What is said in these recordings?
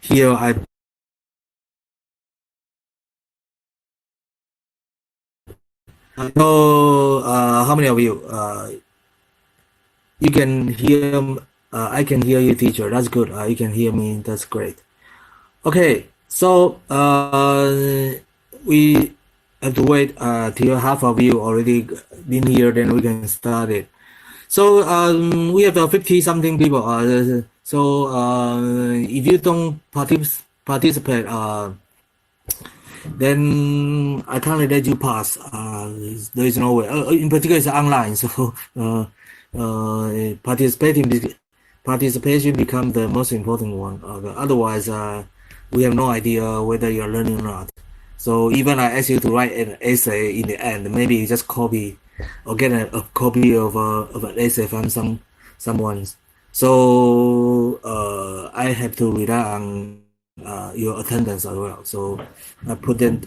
hear I know how many of you you can hear I can hear you, teacher. That's good. You can hear me. That's great. Okay, so we have to wait till half of you already been here, then we can start it. So we have 50 something people. So if you don't participate, then I can't let you pass. There is no way. In particular, it's online, so participation becomes the most important one. Otherwise, we have no idea whether you're learning or not. So even I ask you to write an essay in the end, maybe you just copy or get a copy of an essay from someone. So I have to rely on your attendance as well. So I put the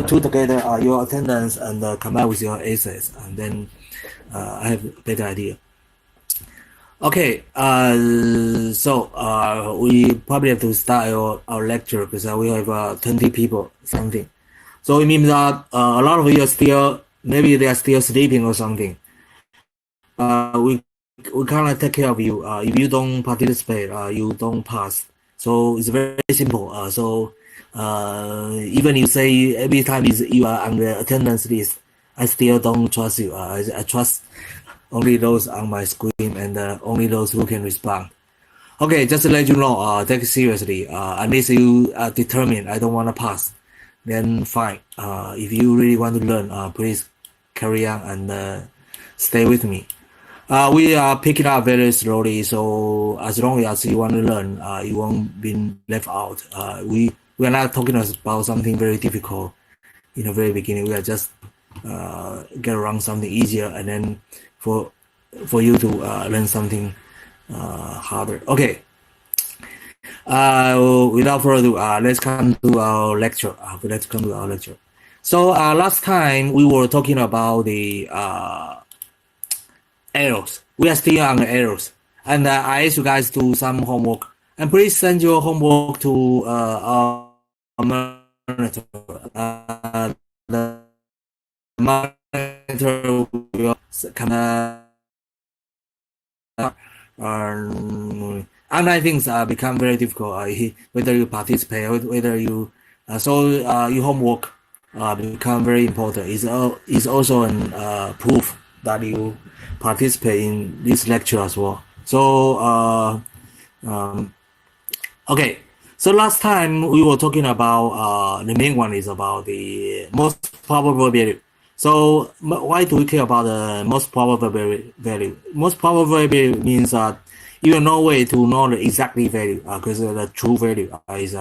two together, your attendance and come out with your essays, and then I have a better idea. Okay, so we probably have to start our lecture because we have 20 people something. So it means that a lot of you are still, maybe they are still sleeping or something. We cannot take care of you. If you don't participate, you don't pass. So it's very simple. So even you say every time you are on the attendance list, I still don't trust you. I trust only those on my screen and only those who can respond. Okay, just to let you know, take it seriously. Unless you are determined, I don't want to pass, then fine. If you really want to learn, please carry on and stay with me. We are picking up very slowly, so as long as you want to learn, you won't be left out. We are not talking about something very difficult in the very beginning. We are just get around something easier, and then for you to learn something harder. Okay. Without further ado, let's come to our lecture. So last time we were talking about the arrows. We are still on the arrows, and I asked you guys to do some homework. And please send your homework to our monitor. The monitor will come. Online things become very difficult. Whether you participate, whether you your homework become very important. Is also an proof that you participate in this lecture as well. So okay. So last time we were talking about the main one is about the most probable value. So why do we care about the most probable value? Most probable value means that you have no way to know the exactly value because the true value is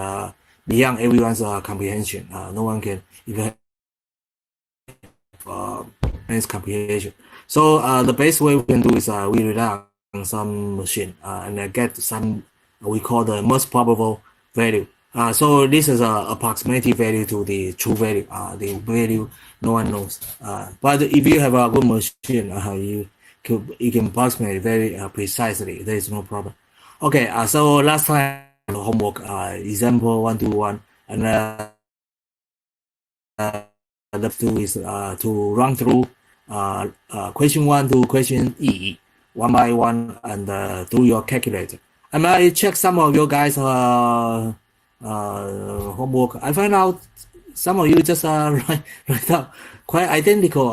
beyond everyone's comprehension. No one can even have comprehension. So the best way we can do is we rely on some machine and get some we call the most probable value. So this is a approximative value to the true value, the value no one knows. But if you have a good machine, you can approximate very precisely. There is no problem. Okay, so last time homework example 121, and the two is to run through question 1 to question E one by one and do your calculator. And I check some of your guys homework. I find out some of you just write out quite identical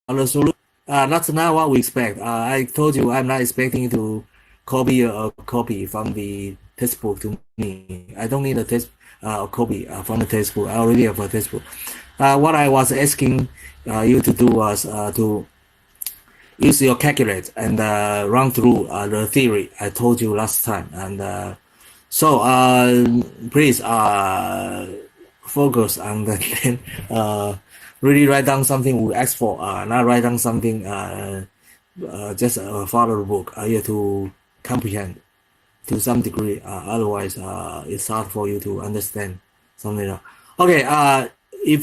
the solution. That's not what we expect. I told you I'm not expecting you to copy a copy from the textbook to me. I don't need a copy from the textbook. I already have a textbook. What I was asking you to do was to use your calculator and run through the theory I told you last time. And so please focus on the really write down something we ask for, not write down something just follow the book. You have to comprehend to some degree. Otherwise, it's hard for you to understand something else. Okay, if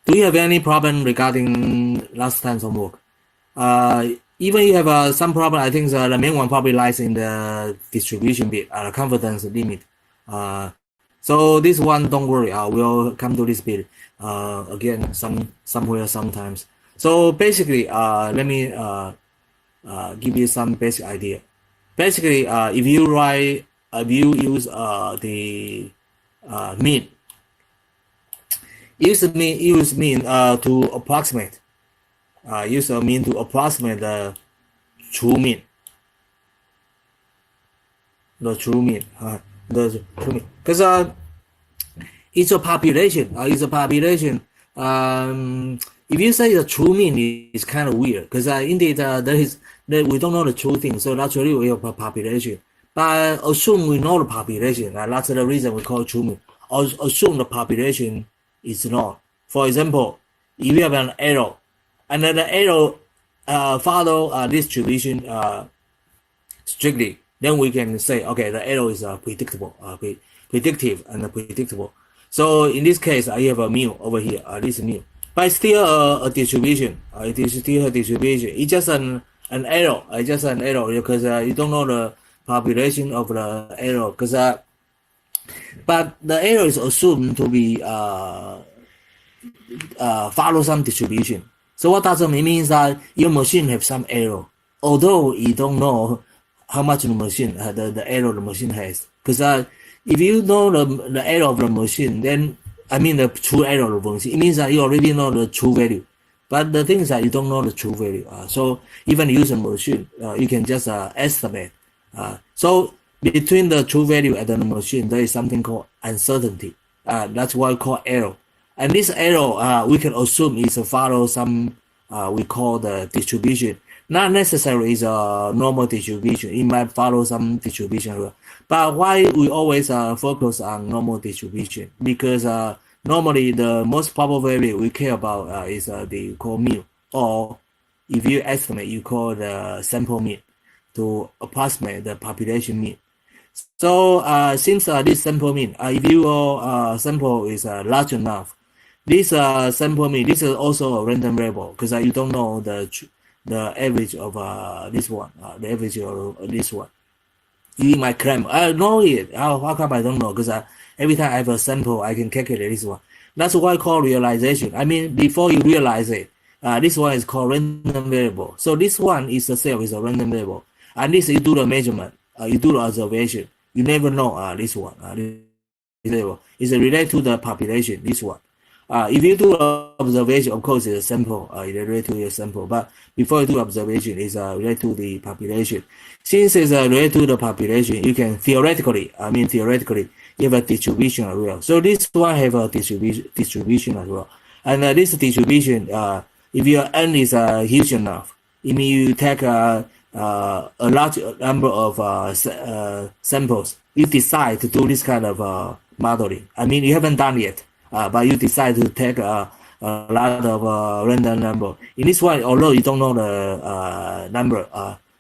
do you have any problem regarding last time's homework? even you have some problem, I think the main one probably lies in the distribution bit, the confidence limit. So this one, don't worry, we'll come to this bit again somewhere sometimes. So basically, let me give you some basic idea. Basically, if you use the mean, use mean to approximate. Use a mean to approximate the true mean. The true mean. Because it's a population. If you say the true mean is kind of weird, because indeed we don't know the true thing, so naturally we have a population. But assume we know the population, that's the reason we call it true mean. Assume the population is not. For example, if you have an arrow, and then the arrow follow distribution strictly, then we can say, okay, the arrow is predictable, predictive and predictable. So in this case, I have a mu over here, this mu, but it's still a distribution. It is still a distribution. It's just an arrow. It's just an arrow because you don't know the population of the arrow. Because but the arrow is assumed to be follow some distribution. So what does it mean? It means that your machine have some error, although you don't know how much the machine, the error the machine has. Because if you know the error of the machine, then I mean the true error of the machine, it means that you already know the true value. But the thing is that you don't know the true value. So even using machine, you can just estimate. So between the true value and the machine, there is something called uncertainty. That's what we call error. And this error, we can assume is follow some, we call the distribution. Not necessarily is a normal distribution. It might follow some distribution. But why we always focus on normal distribution? Because normally the most probable value we care about is the call mu, or if you estimate, you call the sample mean to approximate the population mean. So since this sample mean, if your sample is large enough, this sample mean, this is also a random variable because you don't know the average of this one, the average of this one. You might claim, I know it. How come I don't know? Because every time I have a sample, I can calculate this one. That's what I call realization. I mean, before you realize it, this one is called random variable. So this one is itself is a random variable. And this you do the measurement, you do the observation. You never know this one. This variable is related to the population. This one. If you do observation, of course, it's a sample. It's related to your sample. But before you do observation, it's related to the population. Since it's related to the population, you can theoretically, you have a distribution as well. So this one have a distribution as well. And this distribution, if your n is huge enough, it means you take a large number of samples. You decide to do this kind of modeling. I mean, you haven't done yet. But you decide to take a lot of random number. In this one, although you don't know the number,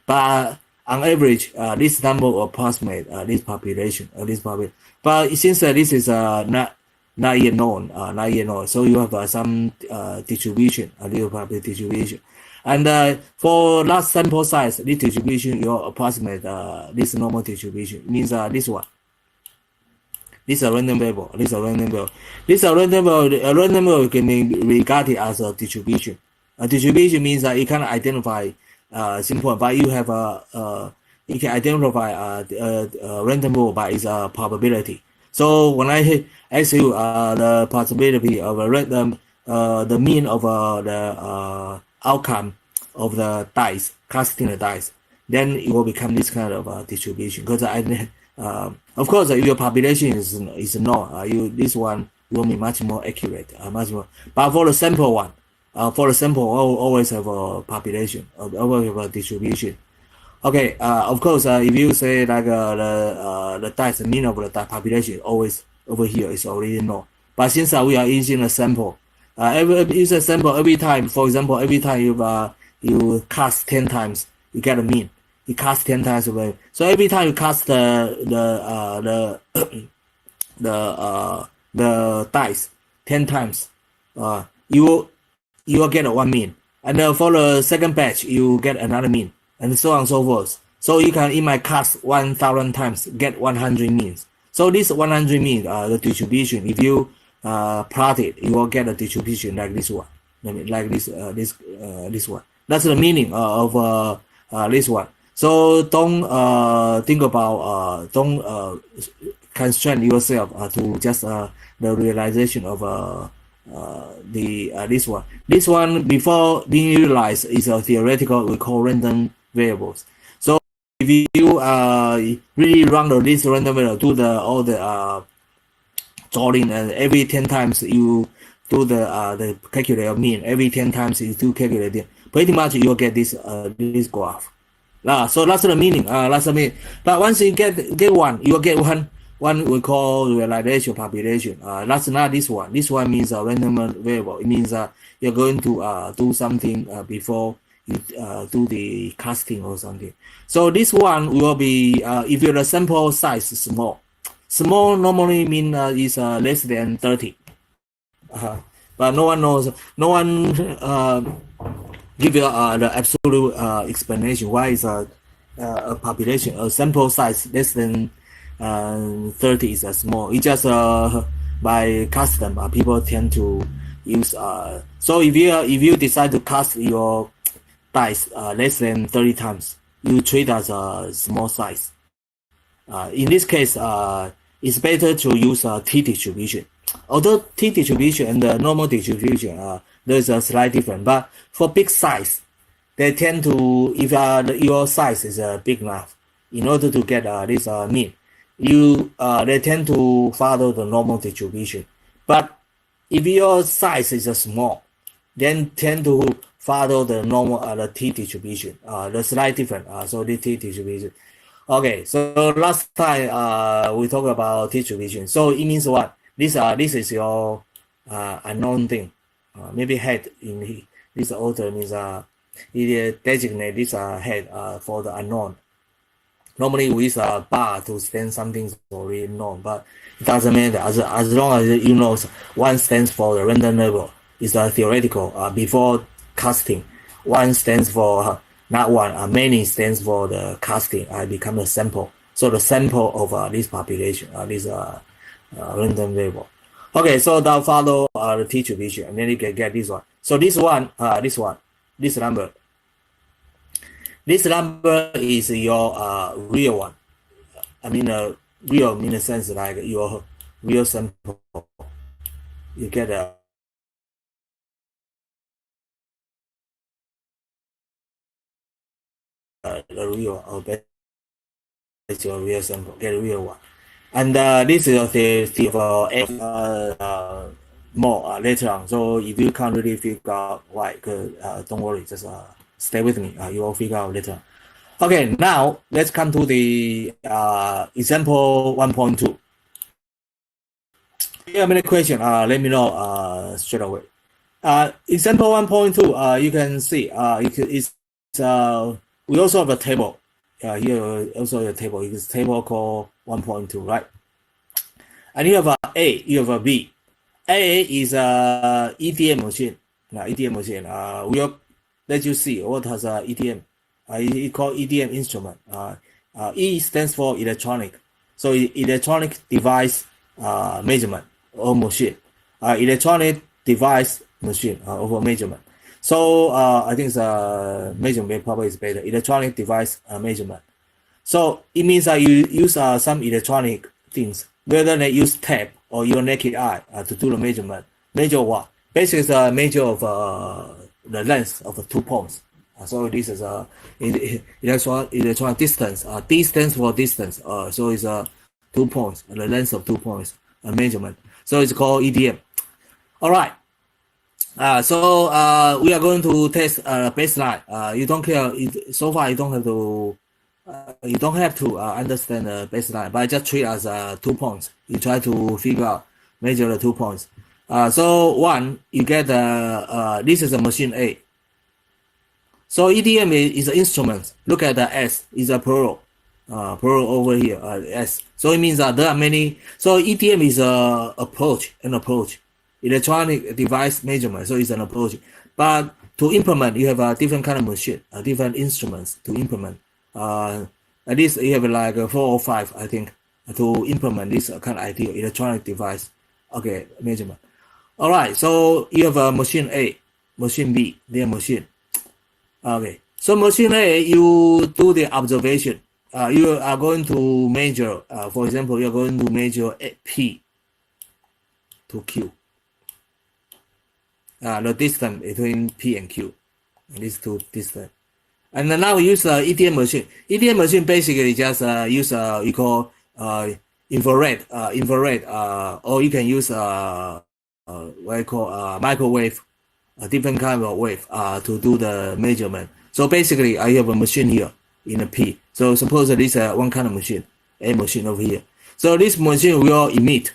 but on average, this number will approximate this population. But since this is not yet known, so you have some distribution, a little probably distribution. And for large sample size, this distribution you approximate this normal distribution. It means this one. This is a random variable. A random variable can be regarded as a distribution. A distribution means that you can identify simple, but you have you can identify a random variable by its probability. So when I ask you the possibility of a random, the mean of the outcome of the dice, casting the dice, then it will become this kind of distribution. Because of course, if your population is not, this one will be much more accurate, much more. But for the sample one, always have a population, always have a distribution. Okay, of course, if you say like the dice, the mean of the population always over here is already known. But since we are using a sample, use a sample every time. For example, every time you cast 10 times, you get a mean. You cast 10 times away. So every time you cast the dice 10 times, you will get a one mean. And for the second batch, you get another mean, and so on and so forth. So you can, in my cast 1,000 times, get 100 means. So this 100 mean, the distribution, if you plot it, you will get a distribution like this one, like this one. That's the meaning of this one. So don't think about, don't constrain yourself to just the realization of this one. This one, before being utilized, is a theoretical. We call random variables. So if you really run this random variable, do all the drawing, and every 10 times you do the calculator mean, every 10 times you do calculate it, pretty much you'll get this graph. So that's the meaning. That's the meaning. But once you get one, you'll get one we call realization population. That's not this one. This one means a random variable. It means you're going to do something before you do the casting or something. So this one will be, if your sample size is small. Small normally mean is less than 30. But no one knows. No one give you the absolute explanation why is a population, a sample size less than 30 is small. It's just by custom, people tend to use. So if you decide to cast your dice less than 30 times, you treat as a small size. In this case, it's better to use T distribution. Although T distribution and the normal distribution, there's a slight difference. But for big size, they tend to, if your size is big enough, in order to get this mean, they tend to follow the normal distribution. But if your size is small, then tend to follow the normal the T distribution. The slight difference. So the T distribution. Okay, so last time we talked about T distribution. So it means what? This is your unknown thing. Maybe head in this author means it designate this head for the unknown. Normally we use a bar to stand something already known, but it doesn't matter as long as you know one stands for the random variable. It's theoretical. Before casting, one stands for not one. Many stands for the casting. Become a sample. So the sample of this population, this random variable. Okay, so now follow the T distribution, and then you can get this one. So this number. This number is your real one. I mean, real in the sense like your real sample. You get a real, or it's your real sample. Get a real one. And this is the more later on. So if you can't really figure out why, don't worry, just stay with me. You will figure out later. Okay, now let's come to the example 1.2. If you have any question, let me know straight away. Example 1.2, you can see it's we also have a table. Here also a table. It's a table called 1.2, right? And you have a A, you have a B. A is a EDM machine. EDM machine. We'll let you see what has a EDM. It's called EDM instrument. E stands for electronic. So electronic device measurement or machine. Electronic device machine over measurement. So I think measurement probably is better. Electronic device measurement. So it means that you use some electronic things, whether they use tape or your naked eye to do the measurement. Measure what? Basically, it's a measure of the length of the 2 points. So this is electronic distance. D stands for distance. So it's 2 points, the length of 2 points, a measurement. So it's called EDM. All right. So we are going to test baseline. You don't care. So far, you don't have to. You don't have to understand the baseline, but just treat as 2 points. You try to figure out, measure the 2 points. So one, you get this is a machine A. So EDM is an instrument. Look at the S. Is a plural. Plural over here. S. So it means that there are many. So EDM is an approach. Electronic device measurement. So it's an approach. But to implement, you have a different kind of machine, different instruments to implement. At least you have like 4 or 5, I think, to implement this kind of idea, electronic device. Okay, measurement. All right, so you have a machine A, machine B, their machine. Okay, so machine A, you do the observation. You are going to measure, for example, you're going to measure P to Q. The distance between P and Q, these two distance. And now we use EDM machine. EDM machine basically just use you call infrared, or you can use what you call microwave, a different kind of wave to do the measurement. So basically, I have a machine here in a P. So suppose this is one kind of machine, a machine over here. So this machine will emit,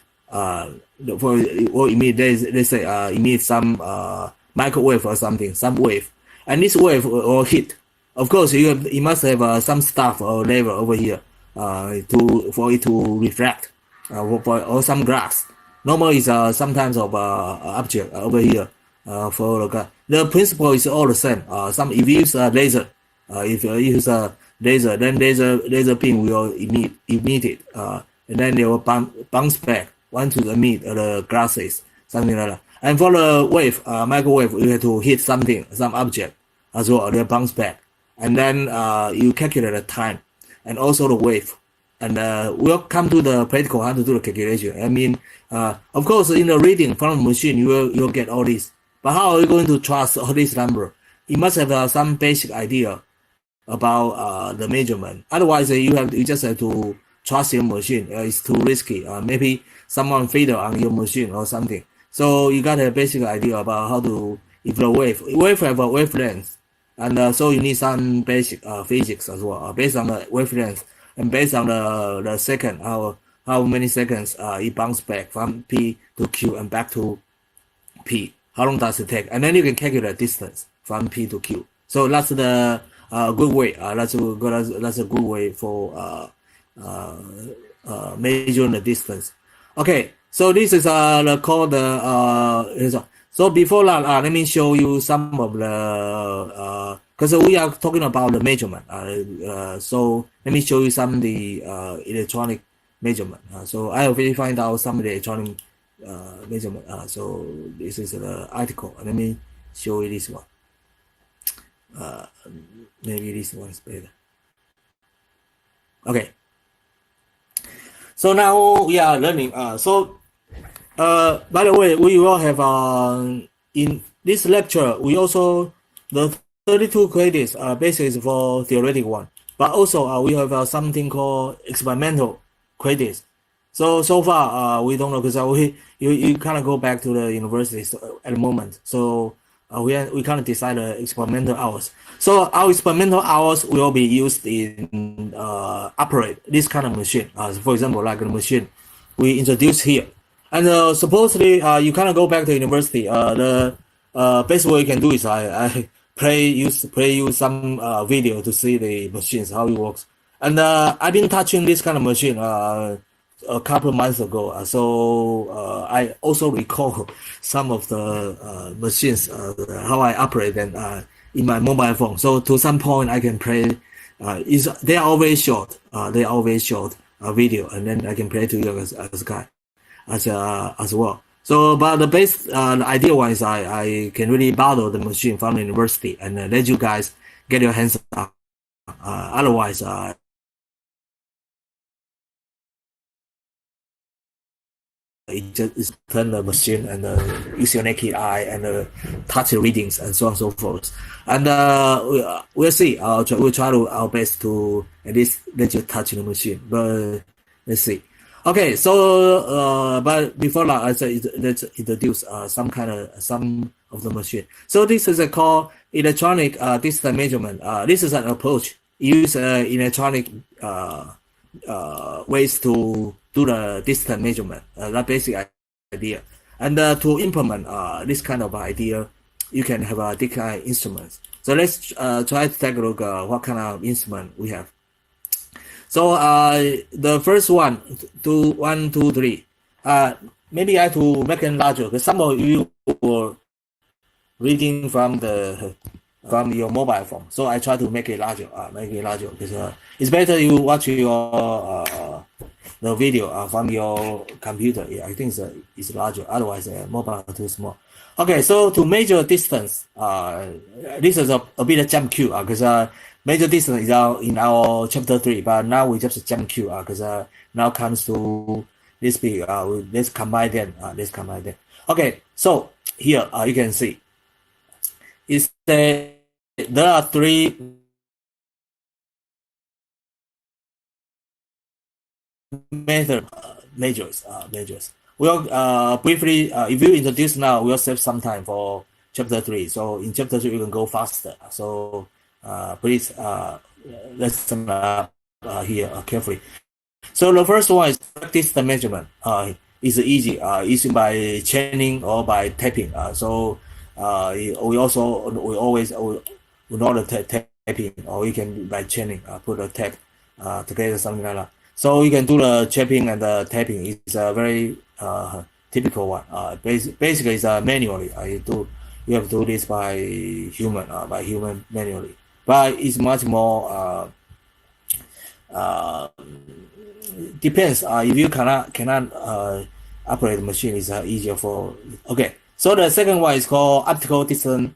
let's say emit some microwave or something, some wave, and this wave will hit. Of course, you must have some stuff or lever over here for it to reflect, or some glass. Normally, it's sometimes of object over here for the principle is all the same. If you use a laser, if you use a laser, then laser beam will emit it, and then they will bounce back once to emit the glasses, something like that. And for the wave, microwave, you have to hit something, some object as well. They bounce back. And then you calculate the time and also the wave. And we'll come to the practical how to do the calculation. I mean, of course, in the reading from the machine, you'll get all this. But how are you going to trust all this number? You must have some basic idea about the measurement. Otherwise, you just have to trust your machine. It's too risky. Maybe someone failed on your machine or something. So you got a basic idea about how to, if the wave have a wavelength. And so you need some basic physics as well, based on the wavelength and based on the second, how many seconds it bounces back from P to Q and back to P. How long does it take? And then you can calculate distance from P to Q. So that's the good way. That's a good way for measuring the distance. Okay, so this is called the so before that, let me show you some of the, because we are talking about the measurement. So let me show you some of the electronic measurement. So I already find out some of the electronic measurement. So this is the article. Let me show you this one. Maybe this one is better. Okay. So now we are learning. By the way, we will have in this lecture, we also, the 32 credits basically is for theoretical one, but also we have something called experimental credits. So far we don't know, because you kind of go back to the universities at the moment. So we kind of decide the experimental hours. So our experimental hours will be used in operate this kind of machine. For example, like the machine we introduced here. And supposedly, you kind of go back to university. The best way you can do is I play you some video to see the machines, how it works. And I've been touching this kind of machine a couple of months ago. So I also recall some of the machines, how I operate them in my mobile phone. So to some point, I can play. They are always short. Video, and then I can play to you as a guy. As well. So, but the base, the idea one is I can really borrow the machine from the university and let you guys get your hands on. Otherwise, it just turn the machine and use your naked eye and touch the readings and so on and so forth. And we'll see. We'll try our best to at least let you touch the machine. But let's see. Okay, so but before that, let's introduce some of the machine. So this is called electronic distance measurement. This is an approach. Use electronic ways to do the distance measurement. That basic idea. And to implement this kind of idea, you can have different instruments. So let's try to take a look what kind of instrument we have. So the first one, 1, 2, 3. Maybe I have to make it larger because some of you will reading from your mobile phone. So I try to make it larger, because it's better you watch your the video from your computer. Yeah, I think it's larger. Otherwise, mobile too small. Okay, so to measure distance, this is a bit of jump queue because measure distance is in our chapter 3, but now we just jump queue because now comes to this big. Let's combine them. Okay, so here you can see it's there are 3 measures. We'll briefly, if you introduce now, we'll save some time for chapter 3. So in chapter 3, you can go faster. So please listen here carefully. So the first one is practice the measurement. It's easy by chaining or by tapping. So we always know the tapping, or you can by chaining put a tap together, something like that. So you can do the tapping and the tapping. It's a very typical one. Basically, it's manually. You have to do this by human manually. But it's much more depends. If you cannot operate the machine, it's easier for. Okay. So the second one is called optical distance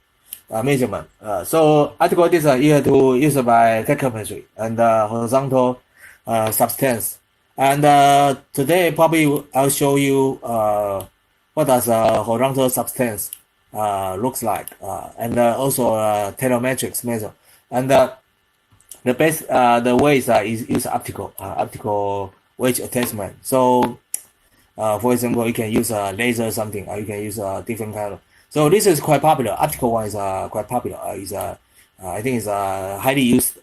measurement. So optical distance you have to use it by tachometry and horizontal substance. And today probably I'll show you what does a horizontal substance looks like, and also telemetrics measure. And the way is use optical wedge attachment. So for example, you can use a laser or something, or you can use a different kind of. So this is quite popular. Optical one is quite popular. I think it's highly used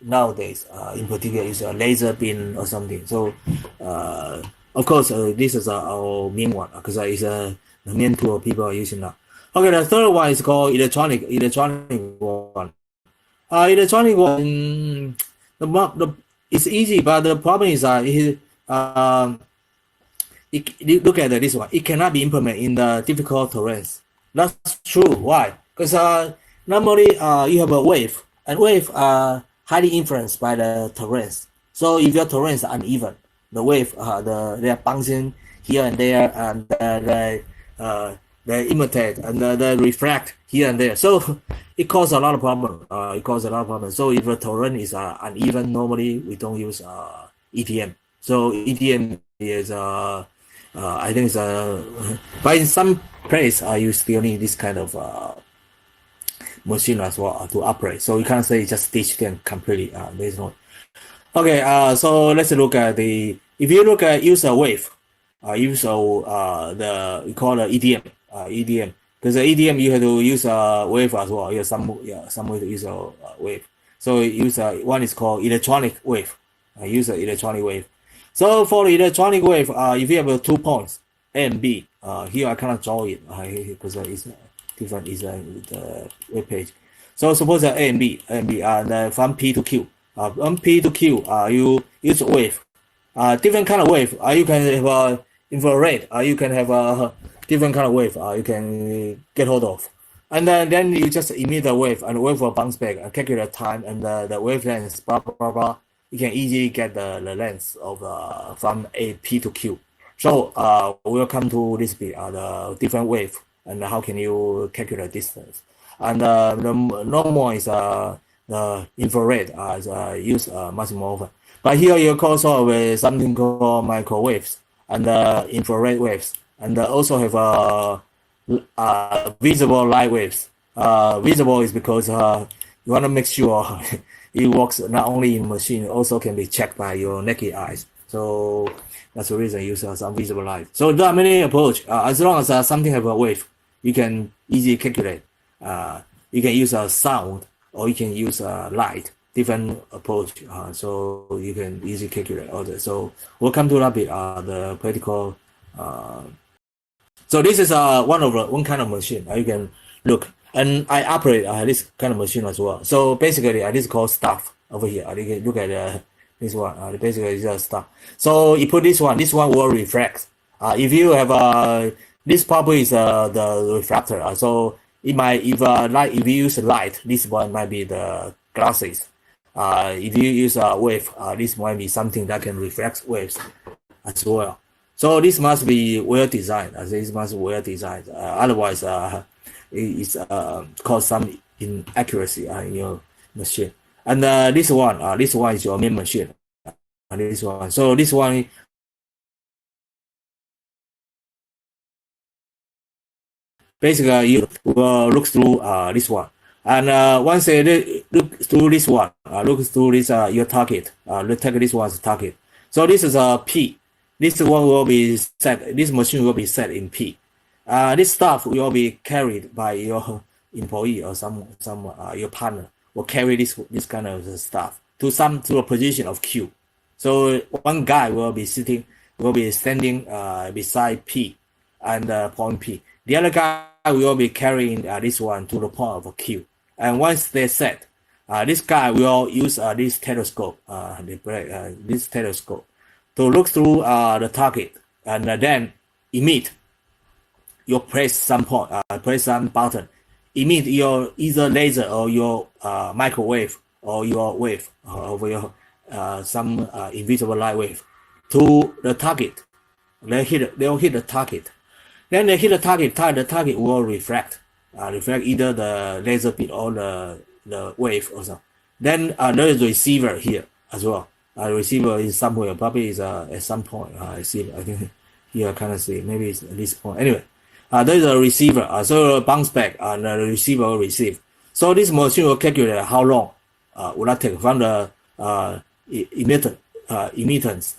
nowadays. In particular, is a laser beam or something. So of course, this is our main one because it's the main tool people are using now. Okay, the third one is called electronic one. Electronic one, it's easy, but the problem is look at this one. It cannot be implemented in the difficult terrains. That's true. Why? Because normally you have a wave, and wave are highly influenced by the terrains. So if your terrains are uneven, the wave they are bouncing here and there, and they imitate and they reflect here and there. So it causes a lot of problem. So if the terrain is uneven, normally we don't use EDM. So EDM is I think it's but in some place you still need this kind of machine as well to operate. So you can't say just teach them completely. There's no. Okay, so let's look at if you look at use a wave, use we call it EDM, because the EDM you have to use a wave as well. Some way to use a wave. So use one is called electronic wave. Use an electronic wave. So for the electronic wave, if you have 2 points A and B, here I cannot draw it because it's different. Is the web page. So suppose A and B, and from P to Q. From P to Q, you use wave. Different kind of wave. You can have infrared. You can have a different kind of wave. You can get hold of, and then you just emit the wave, and the wave will bounce back and calculate time and the wavelength. Blah blah blah. You can easily get the length of from P to Q. So we'll come to this bit, the different wave and how can you calculate distance. And the normal is the infrared is used much more often. But here you also have something called microwaves and infrared waves, and also have visible light waves. Visible is because you want to make sure it works not only in machine, also can be checked by your naked eyes. So that's the reason you use some visible light. So there are many approaches. As long as something have a wave, you can easily calculate. You can use a sound, or you can use light. Different approach. So you can easily calculate all that. So we'll come to that bit. The practical. So this is one kind of machine. You can look. And I operate this kind of machine as well. So basically, this is called stuff over here. You can look at this one. Basically, it's just stuff. So you put this one will reflect. If you have this probably is the reflector. So it might, if you use light, this one might be the glasses. If you use a wave, this might be something that can reflect waves as well. So this must be well designed. This must be well designed. Otherwise, it's cause some inaccuracy in your machine. And this one is your main machine. This one. So this one. Basically, you will look through this one. And once you look through this one, look through this your target. Take this one as target. So this is a P. This one will be set. This machine will be set in P. This stuff will be carried by your employee or some your partner will carry this kind of stuff to a position of Q. So one guy will be standing beside P and point P. The other guy will be carrying this one to the point of Q. And once they're set, this guy will use this telescope, this telescope, to look through the target and then emit. You press some point, press some button, emit your either laser or your microwave or your wave or your some invisible light wave to the target. They'll hit the target. Then they hit the target will reflect either the laser beam or the wave or something. Then there is a receiver here as well. Receiver is somewhere, probably is at some point. I see, I think here I kind of see, maybe it's at this point. Anyway, there is a receiver, so bounce back and the receiver will receive. So this machine will calculate how long will that take from the emittance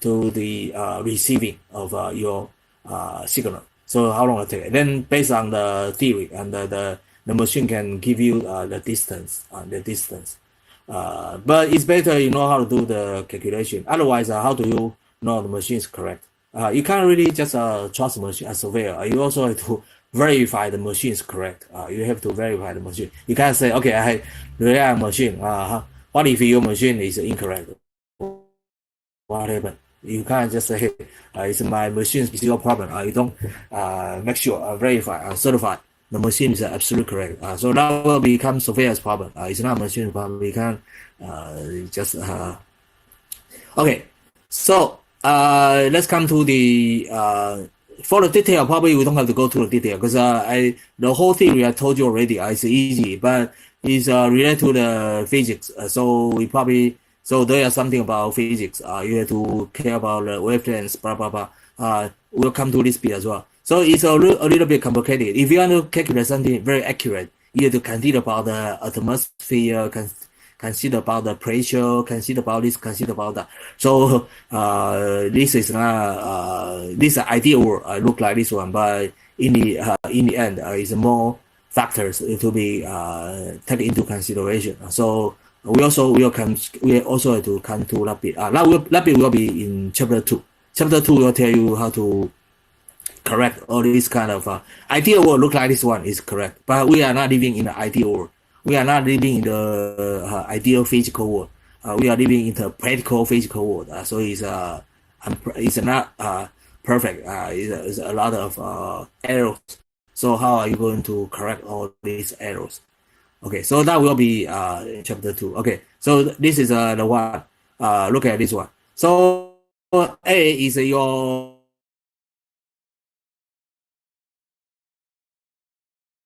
to the receiving of your signal. So how long it take? Then based on the theory and the machine can give you the distance. But it's better you know how to do the calculation. Otherwise, how do you know the machine is correct? You can't really just trust the machine as surveyor. You also have to verify the machine is correct. You have to verify the machine. You can't say, okay, I rely on machine. What if your machine is incorrect? What happened? You can't just say, hey, it's my machine, it's your problem. You don't make sure, verify, certify the machine is absolutely correct. So that will become surveyor's problem. It's not machine problem. We can't just... Okay, so let's come to the... for the detail, probably we don't have to go to the detail because the whole theory I told you already is easy, but it's related to the physics. So we probably... So there is something about physics. You have to care about the wavelengths, blah, blah, blah. We'll come to this bit as well. So it's a little bit complicated. If you want to calculate something very accurate, you have to consider about the atmosphere, consider about the pressure, consider about this, consider about that. So this is not this ideal world look like this one, but in the end, it's more factors to be taken into consideration. So we also have to come to that bit. That bit will be in chapter 2. Chapter 2 will tell you how to correct all this kind of ideal world. Look like this one is correct, but we are not living in the ideal world. We are not living in the ideal physical world. We are living in the practical physical world. So it's not perfect. It's a lot of errors. So how are you going to correct all these errors? Okay, so that will be chapter 2. Okay, so this is the one. Look at this one. So A is your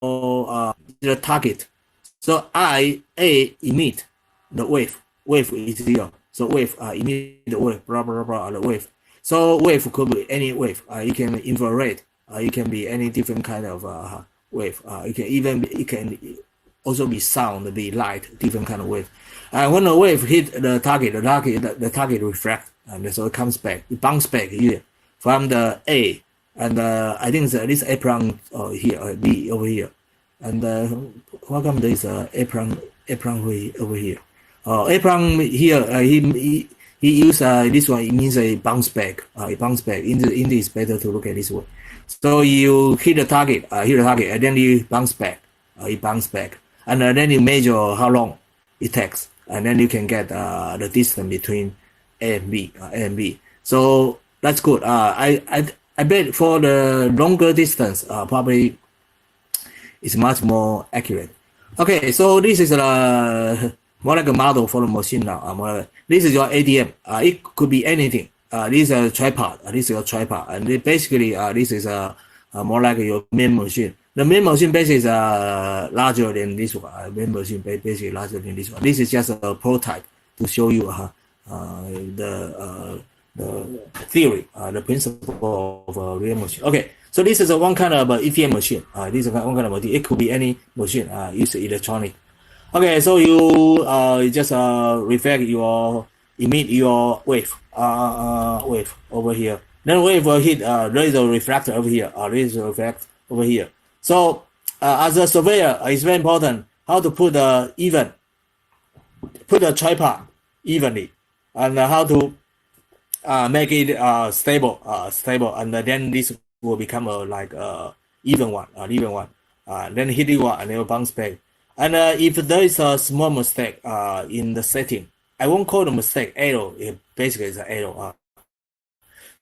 the target. So A emit the wave. Wave is here. So wave emit the wave. Blah blah blah. The wave. So wave could be any wave. It can be infrared. It can be any different kind of wave. It can also be sound, be light, different kind of wave. When the wave hit the target reflect, and so it comes back, it bounces back here from the A, and I think this apron here, B over here, and how come there is apron over here? Apron here, he used this one. It means a bounce back. It bounce back. In this, better to look at this one. So you hit the target, and then you bounce back. It bounce back. And then you measure how long it takes, and then you can get the distance between A and B. So that's good. I bet for the longer distance, probably is much more accurate. Okay, so this is more like a model for the machine now. This is your ATM. It could be anything. This is a tripod. This is a tripod, and basically this is more like your main machine. The main machine basically is larger than this one. Main machine basically larger than this one. This is just a prototype to show you the theory, the principle of a real machine. Okay, so this is one kind of ETM machine. This is one kind of machine. It could be any machine use electronic. Okay, so you just reflect emit your wave over here. Then wave will hit. There is a reflector over here. There is a reflector over here. So as a surveyor, it's very important how to put the tripod evenly, and how to make it stable, and then this will become like even one. Then hit it one, and it will bounce back. And if there is a small mistake in the setting, I won't call it a mistake, error. It basically is an error.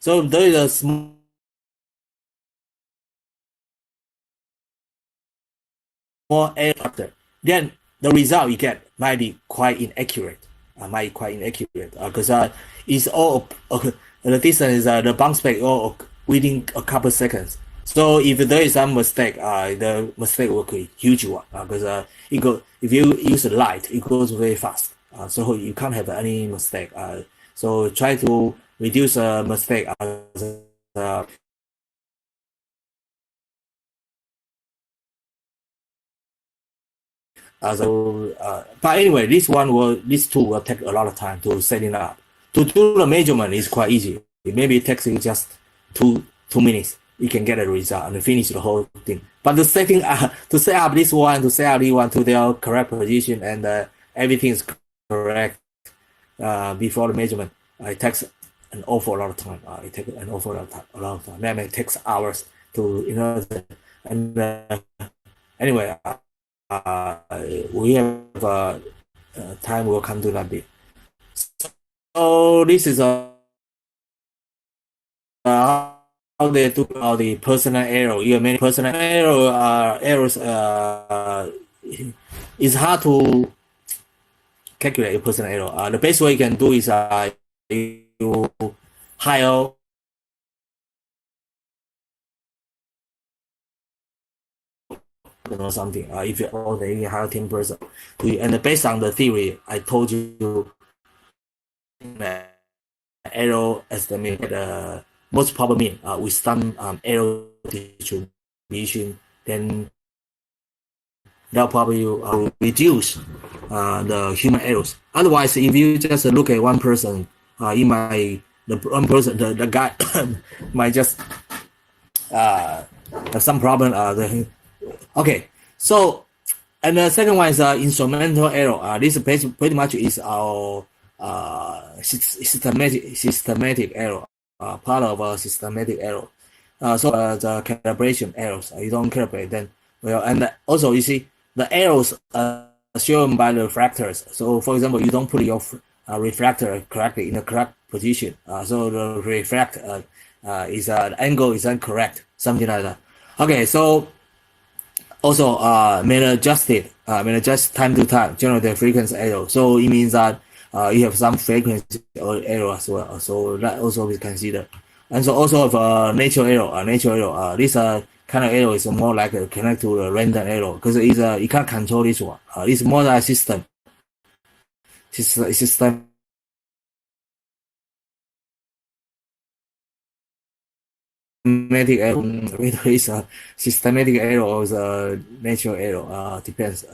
So if there is a small error, then the result you get might be quite inaccurate. Because it's all the distance is the bounce back all within a couple seconds. So if there is some mistake, the mistake will be huge one. Because if you use the light, it goes very fast. So you can't have any mistake. So try to reduce mistake but anyway, these two will take a lot of time to set it up. To do the measurement is quite easy. Maybe it takes you just two minutes. You can get a result and finish the whole thing. But the setting to set up this one, to set up this one to their correct position, and everything is correct before the measurement, it takes an awful lot of time. A lot of time. That it takes hours to and anyway. We have time will come to that bit. So this is how they do all the personal error. You have many personal errors. It's hard to calculate a personal error. The best way you can do is you hire something. If you hire 10 person, and based on the theory I told you, error estimate the most probable mean with some error distribution, then that probably reduce the human errors. Otherwise, if you just look at one person, the guy might just have some problem. Okay, so and the second one is instrumental error. This pretty much is our systematic error, part of a systematic error. So the calibration errors, you don't calibrate then. Well, and also you see the errors shown by the refractors. So for example, you don't put your refractor correctly in the correct position. So the refract is the angle is incorrect, something like that. Okay, so also may adjust time to time, generate the frequency error. So it means that you have some frequency error as well. So that also is considered. And so also of natural error. This kind of error is more like connect to the random error because you can't control this one. It's more like a system. Systematic error is a systematic error or a natural error. Depends.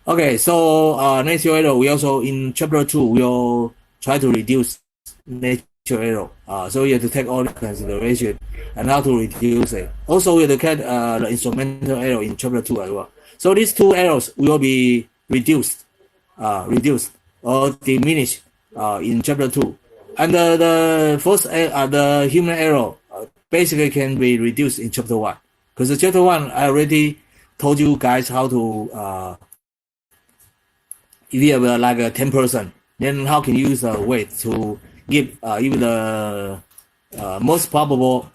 Okay, so natural error. We also in chapter 2 we'll try to reduce natural error. So you have to take all the consideration and how to reduce it. Also, we look at the instrumental error in chapter 2 as well. So these two errors will be reduced or diminished in chapter 2. And the first the human error basically can be reduced in chapter 1. Because chapter 1 I already told you guys how to if you have like a 10%, then how can you use a weight to give even the most probable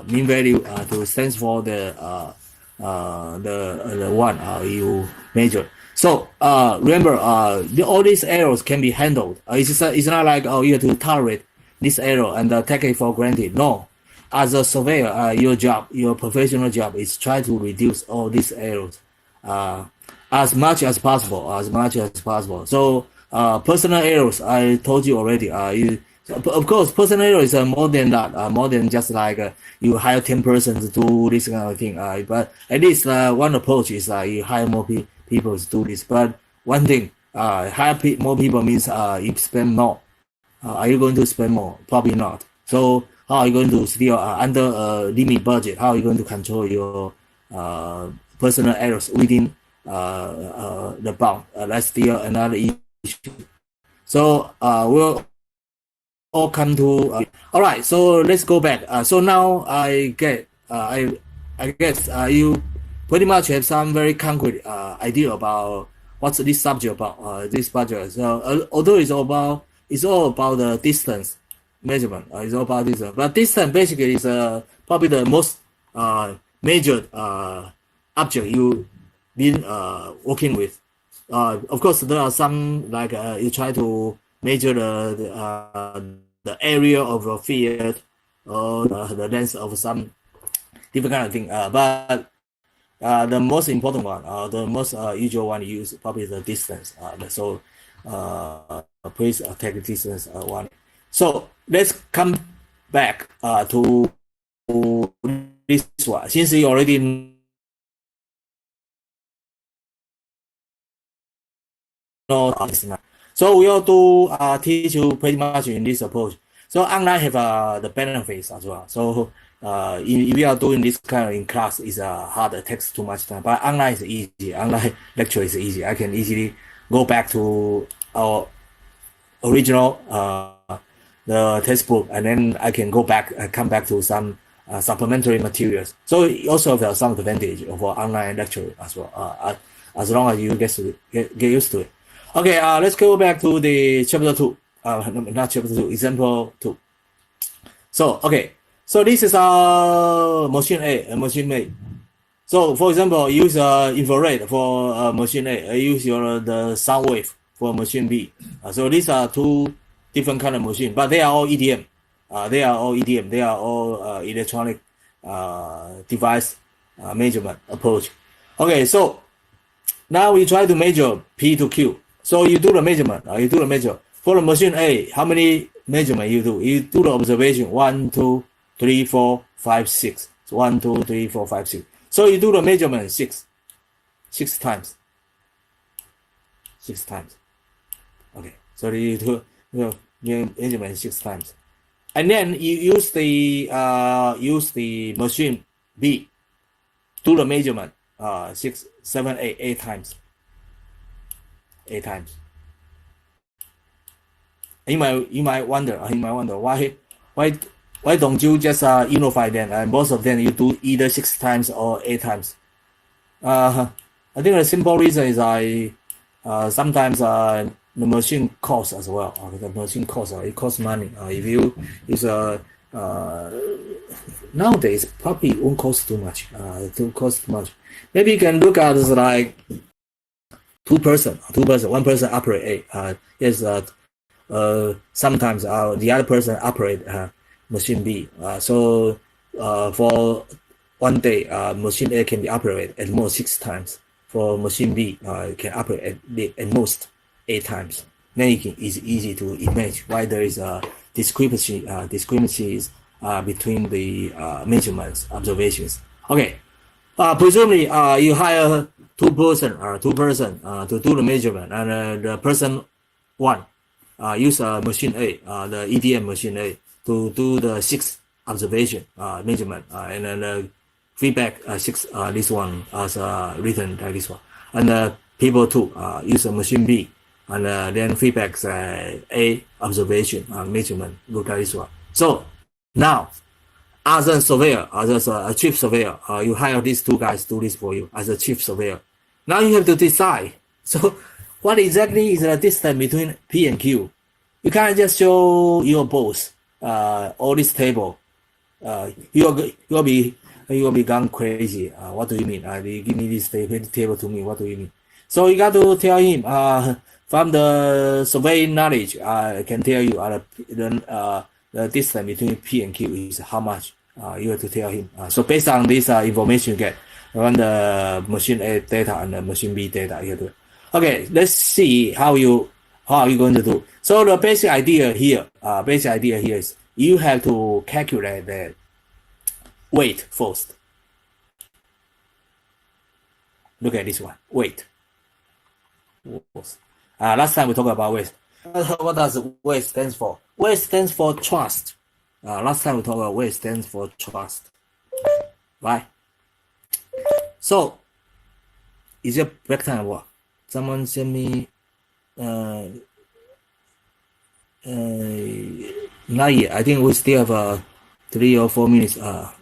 mean value to stands for the the one you measure. So remember, all these errors can be handled. It's not like you have to tolerate this error and take it for granted. No, as a surveyor, your professional job is try to reduce all these errors as much as possible. So personal errors, I told you already. Of course, personal error is more than that, more than just like you hire 10 persons to do this kind of thing. But at least one approach is you hire more people to do this. But one thing, hire more people means you spend more. Are you going to spend more? Probably not. So how are you going to still under a limit budget? How are you going to control your personal errors within the bound? That's still another issue. So we'll all come to all right. So let's go back. So now I guess you pretty much have some very concrete idea about what's this subject about. This project. So although it's all about the distance measurement. It's all about distance, but distance basically is probably the most major object you been working with. Of course, there are some like you try to measure the area of a field or the length of some different kind of thing. But the most important one, the most usual one used probably the distance. So please take the distance one. So let's come back to this one. Since you already know this one. So we'll teach you pretty much in this approach. So online have the benefits as well. So if you are doing this kind of in class, it's hard. It takes too much time. But online is easy. Online lecture is easy. I can easily go back to our original the textbook, and then I can go back come back to some supplementary materials. So it also have some advantage for online lecture as well. As long as you get used to it. Okay, let's go back to the chapter 2. Not chapter 2, example 2. So, okay. So this is machine A and machine B. So, for example, use infrared for machine A. Use the sound wave for machine B. So these are two different kind of machine, but they are all EDM. They are all electronic device measurement approach. Okay, so now we try to measure P to Q. So you do the measurement. For the machine A, how many measurement you do? You do the observation 1, 2, 3, 4, 5, 6. So 1, 2, 3, 4, 5, 6. So you do the measurement six times. 6 times. Okay. So you do measurement 6 times, and then you use the machine B, do the measurement 6, 7, 8 times. 8 times. You might wonder why don't you just unify them? Most of them you do either 6 times or 8 times. I think the simple reason is sometimes the machine costs as well. The machine costs it costs money. If you use nowadays probably won't cost too much. Maybe you can look at it like two person, one person operate A. Yes, sometimes the other person operate machine B. So for one day, machine A can be operated at most 6 times. For machine B, it can operate at most 8 times. Then it's easy to imagine why there is a discrepancies between the measurements, observations. Okay, presumably you hire two person to do the measurement, and the person 1 use machine A, the EDM machine A, to do the 6 observation measurement, and then feedback 6 this one as written like this one, and people 2 use a machine B, and then feedback A observation measurement look like this one. So now, as a surveyor, as a chief surveyor, you hire these 2 guys to do this for you as a chief surveyor. Now you have to decide. So what exactly is the distance between P and Q? You can't just show your boss all this table. You'll he will be gone crazy. What do you mean? They give me this table to me. What do you mean? So you got to tell him from the survey knowledge, I can tell you the distance between P and Q is how much. You have to tell him. So based on this information you get from the machine A data and the machine B data, you have to. Okay, let's see how are you going to do. So the basic idea here is you have to calculate the weight first. Look at this one, weight. Last time we talked about weight. What does weight stands for? Weight stands for trust. Last time we talked about weight stands for trust, right? So, is your break time what? Someone send me. Not yet. I think we still have 3 or 4 minutes to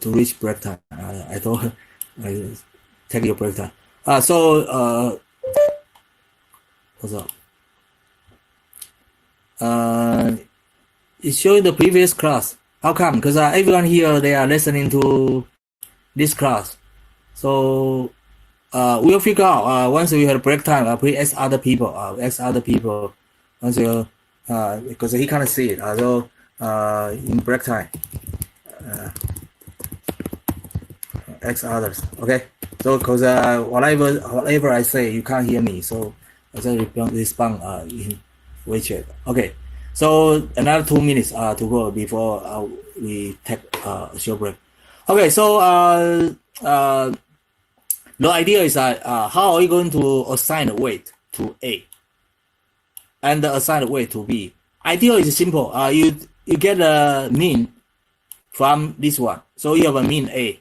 reach break time. I thought I take your break time. What's up? It's showing the previous class. How come? Because everyone here, they are listening to this class. So we'll figure out once we have break time. Please ask other people. Once you because he can't see it. So in break time, ask others. Okay. So because whatever I say, you can't hear me. So I just respond in WeChat. Okay. So another 2 minutes to go before we take a short break. Okay, so the idea is that how are we going to assign a weight to A and assign a weight to B? Idea is simple. You get a mean from this one. So you have a mean A,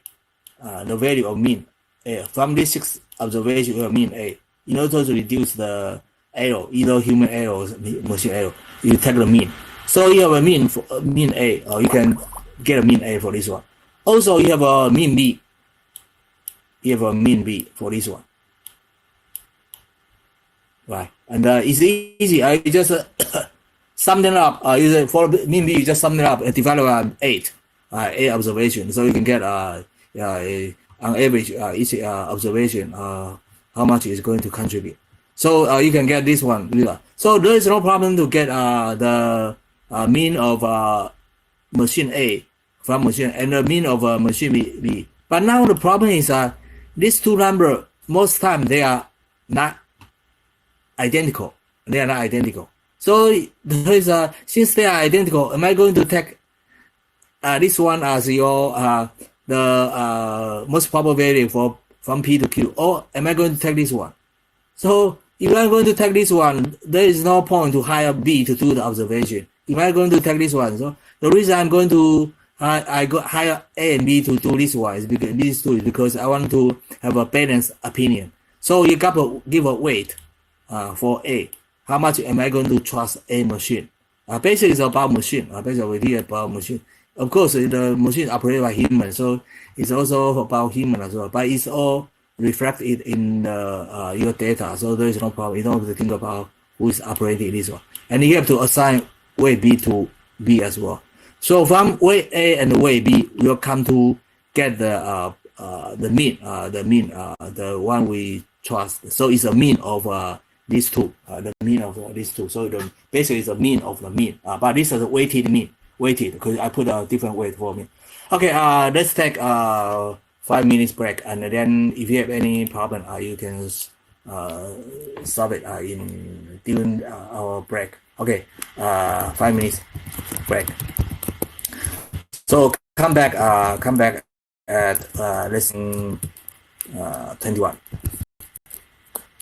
the value of mean A. From this 6 observation, you have mean A. In order to reduce the error, either human error or machine error, you take the mean. So you have a mean A, or you can get a mean A for this one. Also, you have a mean B. You have a mean B for this one. Right. And it's easy. I just sum them up. For mean B, you just sum them up and divide by 8. 8 observations. So you can get on average each observation how much is going to contribute. So you can get this one. So there is no problem to get the mean of machine A from machine and the mean of machine B. But now the problem is these two numbers, most time they are not identical. So there is since they are identical, am I going to take this one as your the most probable value from P to Q, or am I going to take this one? So if I'm going to take this one, there is no point to hire B to do the observation. If I'm going to take this one, so the reason I'm going to hire A and B to do this one is because I want to have a balanced opinion. So you got to give a weight for A. How much am I going to trust A machine? Basically, it's about machine. Basically, about machine. Of course, the machine operated by human, so it's also about human as well. But it's all reflected in your data, so there is no problem. You don't have to think about who is operating this one, and you have to assign weight B to B as well. So from weight A and weight B, we'll come to get the mean, the one we trust. So it's a mean of these two, the mean of these two. So basically it's a mean of the mean, but this is a weighted mean, because I put a different weight for me. Okay, let's take 5 minutes break, and then if you have any problem, you can solve it during our break. Okay, 5 minutes break. So come back at lesson 21.